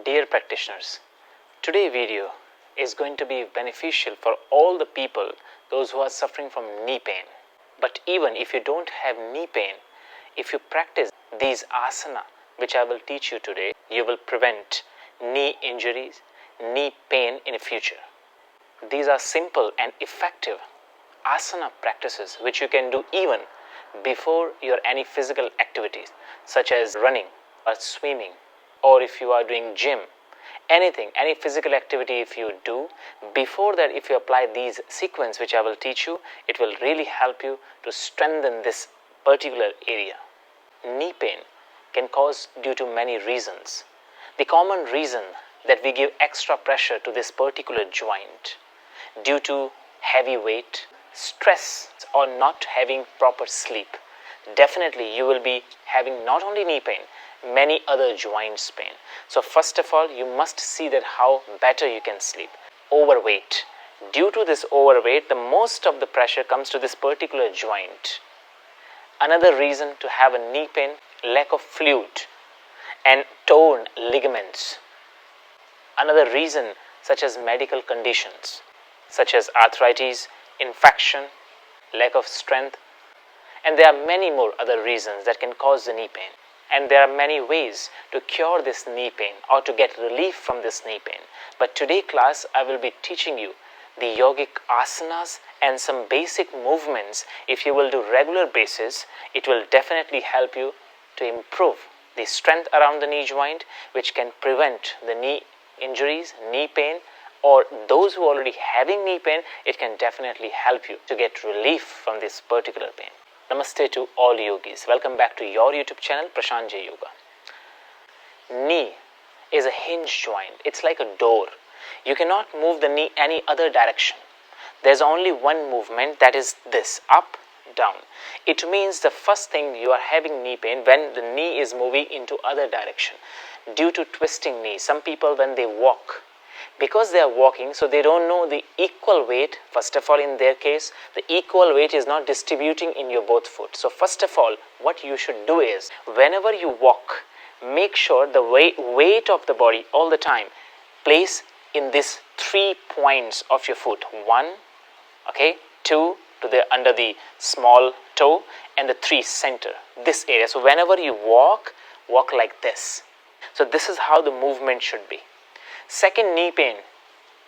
Dear practitioners, today's video is going to be beneficial for all the people, those who are suffering from knee pain. But even if you don't have knee pain, if you practice these asana which I will teach you today, you will prevent knee injuries, knee pain in the future. These are simple and effective asana practices which you can do even before your any physical activities such as running or swimming, or if you are doing gym, anything, any physical activity if you do, before that if you apply these sequence which I will teach you, it will really help you to strengthen this particular area. Knee pain can cause due to many reasons. The common reason that we give extra pressure to this particular joint due to heavy weight, stress, or not having proper sleep. Definitely you will be having not only knee pain, many other joints pain. So first of all, you must see that how better you can sleep. Overweight. Due to this overweight, the most of the pressure comes to this particular joint. Another reason to have a knee pain, lack of fluid and torn ligaments. Another reason such as medical conditions such as arthritis, infection, lack of strength, and there are many more other reasons that can cause the knee pain. And there are many ways to cure this knee pain or to get relief from this knee pain. But today class I will be teaching you the yogic asanas and some basic movements. If you will do regular basis, it will definitely help you to improve the strength around the knee joint, which can prevent the knee injuries, knee pain, or those who are already having knee pain, it can definitely help you to get relief from this particular pain. Namaste to all yogis. Welcome back to your YouTube channel, Prashantj Yoga. Knee is a hinge joint. It's like a door. You cannot move the knee any other direction. There's only one movement, that is this, up, down. It means the first thing you are having knee pain when the knee is moving into other direction due to twisting knee. Some people when they walk, because they are walking, so they don't know the equal weight. First of all, in their case, the equal weight is not distributing in your both foot. So first of all, what you should do is, whenever you walk, make sure the weight of the body all the time place in these 3 points of your foot. 1, okay, 2 to the under the small toe, and the 3 center, this area. So whenever you walk like this. So this is how the movement should be. Second, knee pain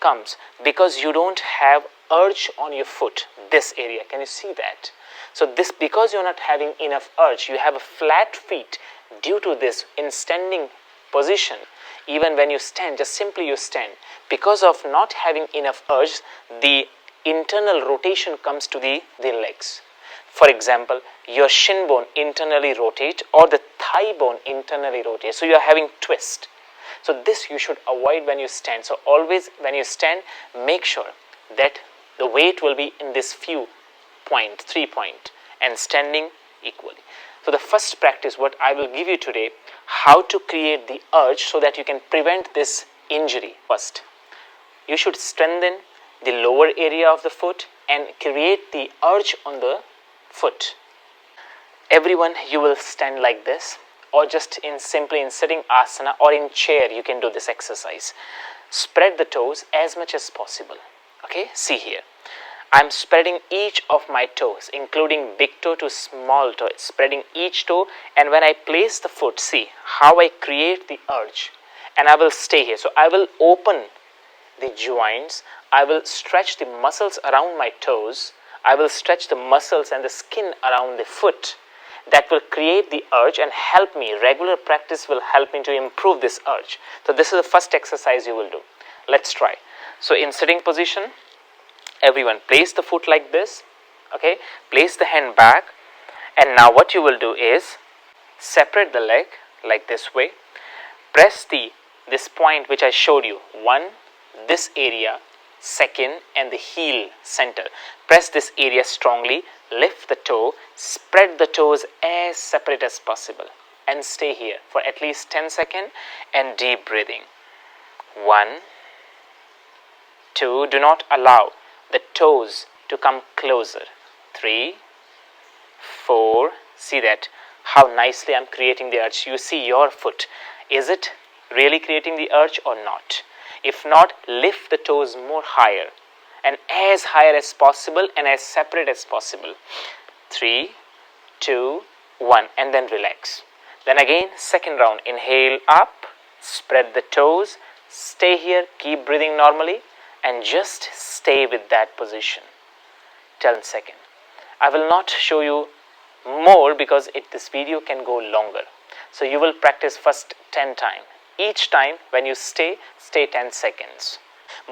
comes because you don't have urge on your foot, this area. Can you see that? So this, because you're not having enough urge, you have a flat feet. Due to this, in standing position, even when you stand, just simply you stand, because of not having enough urge, the internal rotation comes to the legs. For example, your shin bone internally rotate or the thigh bone internally rotate. So you are having twist. So this you should avoid when you stand. So always when you stand, make sure that the weight will be in this few point, 3 point, and standing equally. So the first practice what I will give you today, how to create the urge so that you can prevent this injury. First, you should strengthen the lower area of the foot and create the urge on the foot. Everyone, you will stand like this, or just simply in sitting asana or in chair you can do this exercise. Spread the toes as much as possible. Okay, see here. I'm spreading each of my toes, including big toe to small toe, spreading each toe, and when I place the foot, see how I create the urge, and I will stay here. So I will open the joints, I will stretch the muscles around my toes, I will stretch the muscles and the skin around the foot. That will create the urge and help me. Regular practice will help me to improve this urge. So this is the first exercise you will do. Let's try. So in sitting position, everyone place the foot like this. Okay, place the hand back, and now what you will do is separate the leg like this way. Press this point which I showed you. 1, this area, 2nd, and the heel center. Press this area strongly, lift the toe, spread the toes as separate as possible, and stay here for at least 10 seconds and deep breathing. 1, 2, do not allow the toes to come closer. 3, 4, see that how nicely I'm creating the urge. You see your foot, is it really creating the arch or not? If not, lift the toes more higher and as higher as possible and as separate as possible. 3, 2, 1, and then relax. Then again, second round, inhale up, spread the toes, stay here, keep breathing normally, and just stay with that position. 10 seconds. I will not show you more because this video can go longer. So you will practice first 10 times. Each time when you stay 10 seconds.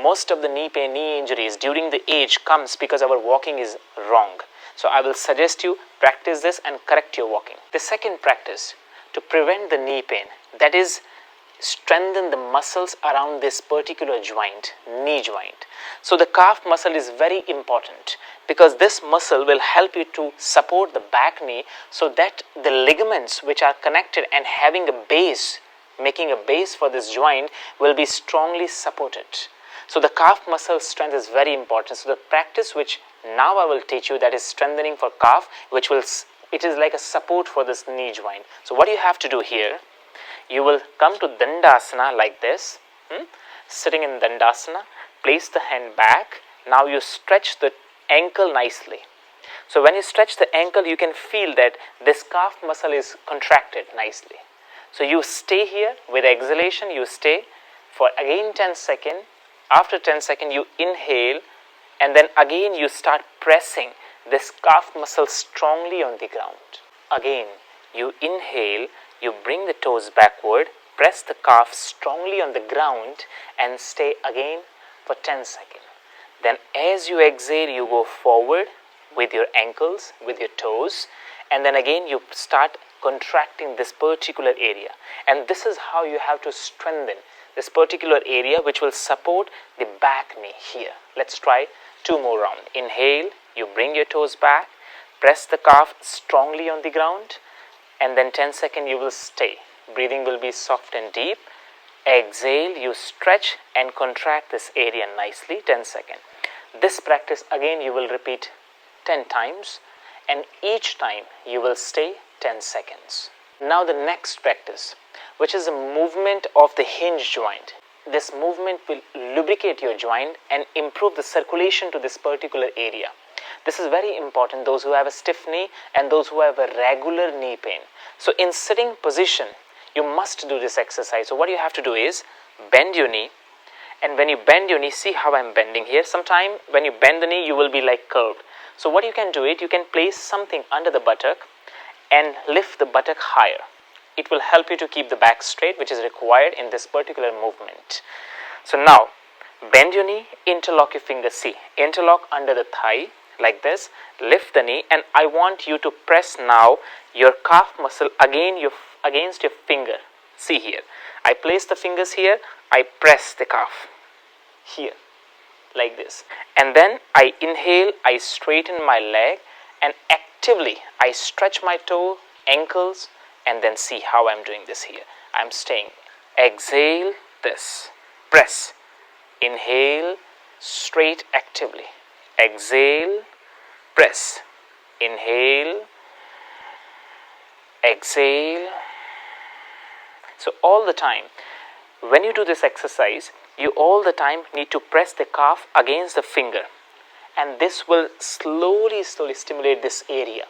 Most of the knee pain, knee injuries during the age comes because our walking is wrong. So I will suggest you practice this and correct your walking. The second practice to prevent the knee pain, that is strengthen the muscles around this particular joint, knee joint. So the calf muscle is very important because this muscle will help you to support the back knee so that the ligaments which are connected and having a base, making a base for this joint will be strongly supported. So the calf muscle strength is very important. So the practice which now I will teach you, that is strengthening for calf, it is like a support for this knee joint. So what you have to do here, you will come to Dandasana like this, sitting in Dandasana, place the hand back. Now you stretch the ankle nicely. So when you stretch the ankle, you can feel that this calf muscle is contracted nicely. So you stay here with exhalation, you stay for again 10 seconds. After 10 seconds, you inhale and then again you start pressing this calf muscle strongly on the ground. Again, you inhale, you bring the toes backward, press the calf strongly on the ground and stay again for 10 seconds. Then as you exhale, you go forward with your ankles, with your toes, and then again you start contracting this particular area. And this is how you have to strengthen this particular area which will support the back knee here. Let's try 2 more rounds. Inhale, you bring your toes back, press the calf strongly on the ground, and then 10 seconds you will stay. Breathing will be soft and deep. Exhale, you stretch and contract this area nicely, 10 seconds. This practice again you will repeat 10 times and each time you will stay 10 seconds. Now the next practice, which is a movement of the hinge joint. This movement will lubricate your joint and improve the circulation to this particular area. This is very important, those who have a stiff knee and those who have a regular knee pain. So in sitting position, you must do this exercise. So what you have to do is bend your knee, and when you bend your knee, see how I'm bending here. Sometime when you bend the knee, you will be like curved. So what you can do it, you can place something under the buttock and lift the buttock higher. It will help you to keep the back straight, which is required in this particular movement. So now, bend your knee, interlock your fingers. See, interlock under the thigh like this, lift the knee, and I want you to press now your calf muscle against your finger. See here, I place the fingers here, I press the calf here like this, and then I inhale, I straighten my leg and actively I stretch my toe, ankles, and then see how I'm doing this here. I'm staying. Exhale, this, press, inhale, straight actively, exhale, press, inhale, exhale. So all the time when you do this exercise, you all the time need to press the calf against the finger, and this will slowly stimulate this area,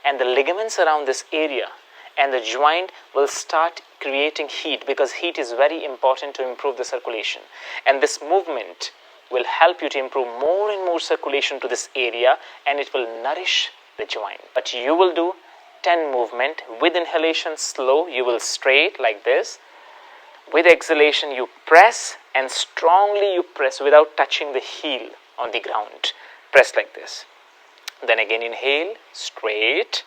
and the ligaments around this area and the joint will start creating heat, because heat is very important to improve the circulation, and this movement will help you to improve more and more circulation to this area, and it will nourish the joint. But you will do 10 movement. With inhalation slow, you will straight like this. With exhalation you press, and strongly you press without touching the heel on the ground. Press like this. Then again inhale, straight,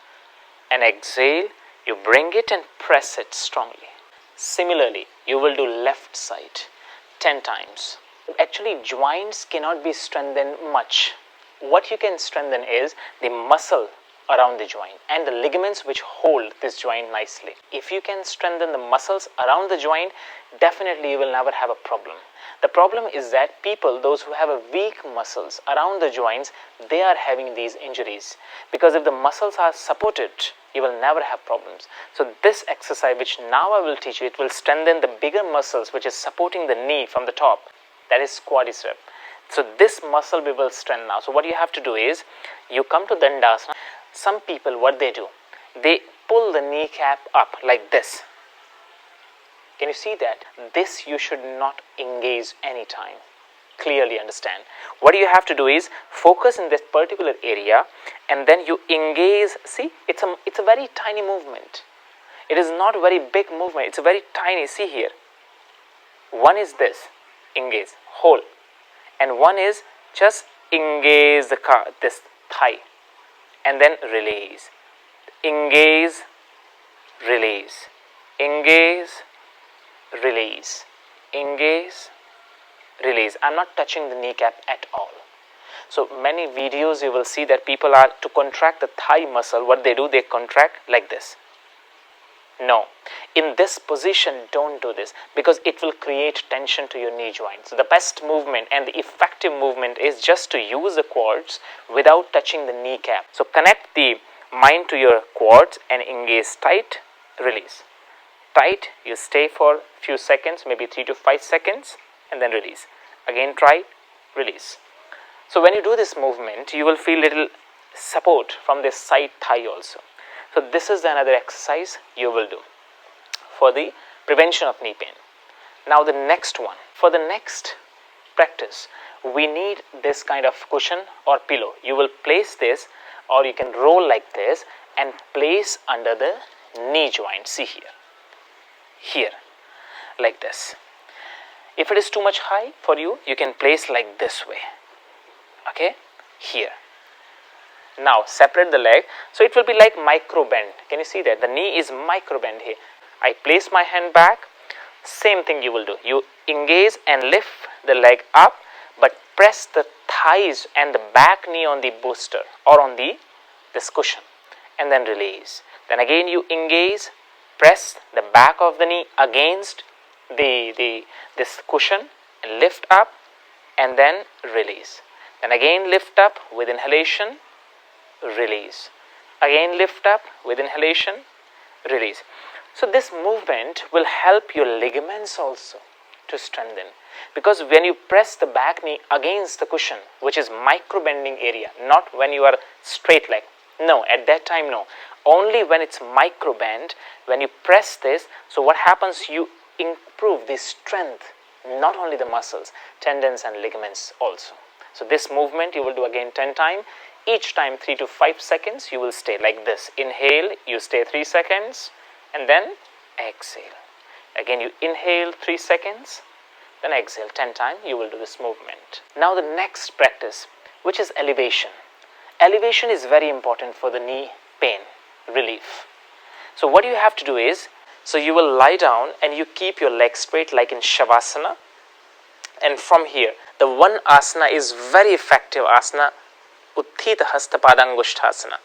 and exhale, you bring it and press it strongly. Similarly, you will do left side 10 times. Actually, joints cannot be strengthened much. What you can strengthen is the muscle around the joint and the ligaments which hold this joint nicely. If you can strengthen the muscles around the joint, definitely you will never have a problem. The problem is that people, those who have a weak muscles around the joints, they are having these injuries, because if the muscles are supported, you will never have problems. So this exercise which now I will teach you, it will strengthen the bigger muscles which is supporting the knee from the top, that is quadricep. So this muscle we will strengthen now. So what you have to do is, you come to Dandasana. Some people, what they do, they pull the kneecap up like this. Can you see that? This you should not engage anytime. Clearly understand. What you have to do is focus in this particular area and then you engage. See, it's a very tiny movement. It is not a very big movement. It's a very tiny. See here. One is this, engage, hold. And one is just engage this thigh and then release. Engage, release. Engage, release. Engage, release. I'm not touching the kneecap at all. So many videos you will see that people are to contract the thigh muscle. What they do, they contract like this. No, in this position don't do this, because it will create tension to your knee joint. So the best movement and the effective movement is just to use the quads without touching the kneecap. So connect the mind to your quads and engage tight, release. Tight, you stay for few seconds, maybe 3 to 5 seconds, and then release. Again try, release. So when you do this movement, you will feel little support from this side thigh also. So this is another exercise you will do for the prevention of knee pain. Now the next one, for the next practice, we need this kind of cushion or pillow. You will place this, or you can roll like this and place under the knee joint. See here, here, like this. If it is too much high for you, you can place like this way, okay, here. Now separate the leg, so it will be like micro bend. Can you see that? The knee is micro bend here. I place my hand back, same thing you will do. You engage and lift the leg up, but press the thighs and the back knee on the booster or on this cushion, and then release. Then again you engage, press the back of the knee against this cushion and lift up, and then release. Then again lift up with inhalation, release. Again lift up with inhalation, release. So this movement will help your ligaments also to strengthen, because when you press the back knee against the cushion, which is micro bending area, not when you are straight leg, no, at that time no, only when it's micro bend, when you press this, so what happens, you improve the strength, not only the muscles, tendons and ligaments also. So this movement you will do again 10 times. Each time 3 to 5 seconds you will stay like this. Inhale, you stay 3 seconds and then exhale. Again you inhale 3 seconds, then exhale 10 times. You will do this movement. Now the next practice, which is elevation. Elevation is very important for the knee pain relief. So what you have to do is, so you will lie down and you keep your legs straight like in Shavasana. And from here, the one asana is very effective asana, Utthita Hasta Padangushthasana.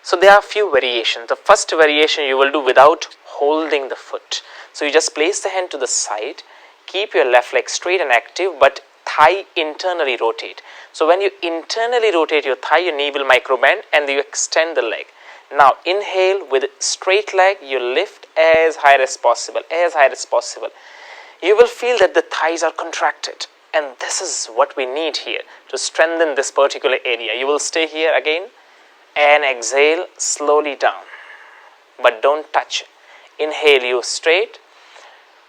So there are a few variations. The first variation you will do without holding the foot. So you just place the hand to the side, keep your left leg straight and active, but thigh internally rotate. So when you internally rotate your thigh, your knee will micro bend and you extend the leg. Now inhale with straight leg, you lift as high as possible, as high as possible. You will feel that the thighs are contracted. And this is what we need here to strengthen this particular area. You will stay here again and exhale slowly down, but don't touch. Inhale you straight.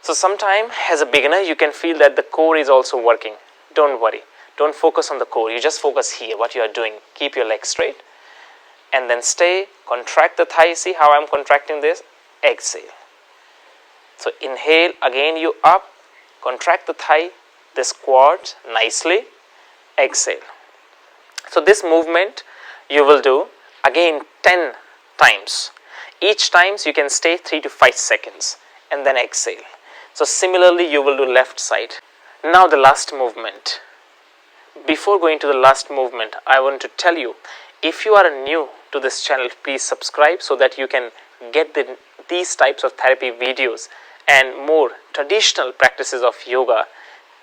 So sometime as a beginner you can feel that the core is also working. Don't worry. Don't focus on the core. You just focus here, what you are doing. Keep your legs straight and then stay. Contract the thigh. See how I am contracting this? Exhale. So inhale, again you up, contract the thigh, this quad nicely, exhale. So this movement you will do again 10 times. Each times you can stay 3 to 5 seconds and then exhale. So similarly you will do left side. Now the last movement. Before going to the last movement, I want to tell you, if you are new to this channel, please subscribe so that you can get these types of therapy videos and more traditional practices of yoga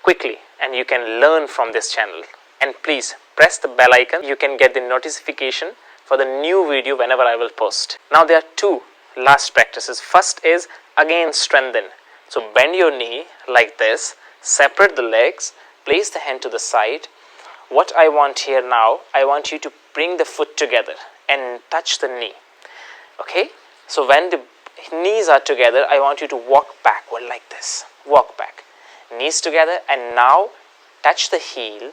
quickly, and you can learn from this channel. And please press the bell icon. You can get the notification for the new video whenever I will post. Now there are two last practices. First is again strengthen. So bend your knee like this, separate the legs, place the hand to the side. What I want here now, I want you to bring the foot together and touch the knee. Okay, so when the knees are together, I want you to walk backward like this. Walk back, knees together, and now touch the heel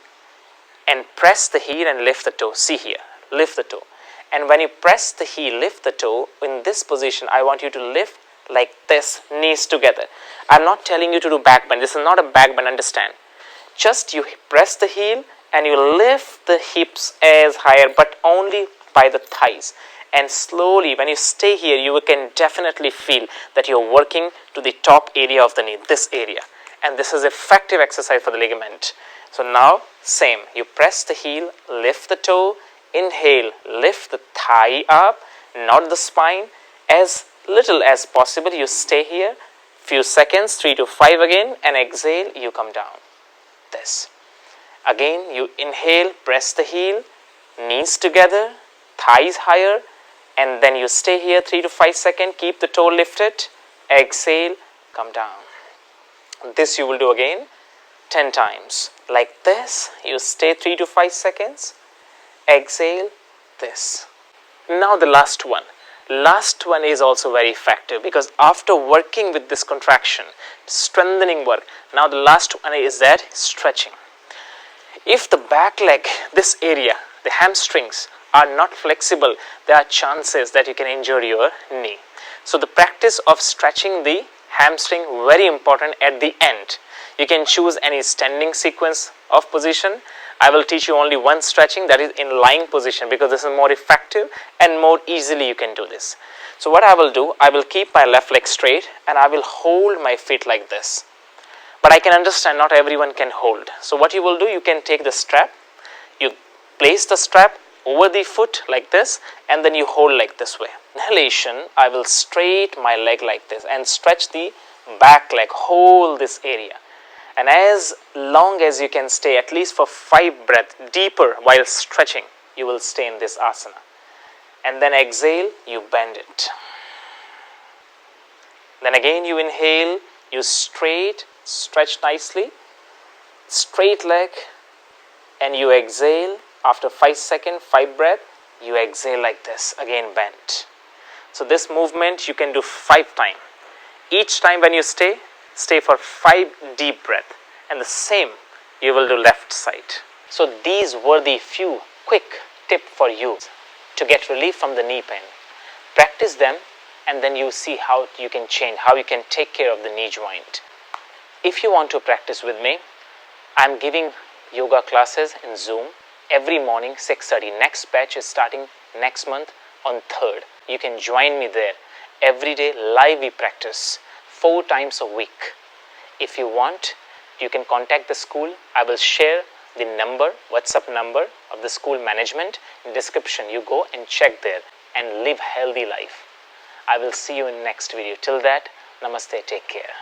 and press the heel and lift the toe. See here, lift the toe. And when you press the heel, lift the toe, in this position, I want you to lift like this, knees together. I'm not telling you to do back bend. This is not a back bend, understand. Just you press the heel and you lift the hips as higher, but only by the thighs. And slowly, when you stay here, you can definitely feel that you're working to the top area of the knee, this area. And this is effective exercise for the ligament. So now, same. You press the heel, lift the toe, inhale, lift the thigh up, not the spine. As little as possible, you stay here, few seconds, 3 to 5 again, and exhale, you come down. This. Again, you inhale, press the heel, knees together, thighs higher, and then you stay here 3 to 5 seconds, keep the toe lifted, exhale, come down. This you will do again 10 times. Like this, you stay 3 to 5 seconds, exhale, this. Now the last one. Last one is also very effective because after working with this contraction, strengthening work, now the last one is that stretching. If the back leg, this area, the hamstrings are not flexible, there are chances that you can injure your knee. So the practice of stretching the hamstring, very important at the end. You can choose any standing sequence of position. I will teach you only one stretching, that is in lying position, because this is more effective and more easily you can do this. So what I will do, I will keep my left leg straight and I will hold my feet like this. But I can understand not everyone can hold. So what you will do, you can take the strap, you place the strap over the foot like this, and then you hold like this way. Inhalation, I will straight my leg like this and stretch the back leg, hold this area. And as long as you can stay at least for 5 breaths deeper while stretching, you will stay in this asana. And then exhale, you bend it. Then again you inhale, you straight, stretch nicely, straight leg, and you exhale. After 5 seconds, 5 breath, you exhale like this, again bent. So this movement you can do 5 times. Each time when you stay for 5 deep breath, and the same you will do left side. So these were the few quick tips for you to get relief from the knee pain. Practice them and then you see how you can change, how you can take care of the knee joint. If you want to practice with me, I am giving yoga classes in Zoom every morning 6:30. Next batch is starting next month on 3rd. You can join me there. Every day live we practice 4 times a week. If you want, you can contact the school. I will share the number, WhatsApp number of the school management in description. You go and check there and live healthy life. I will see you in next video. Till that, namaste, take care.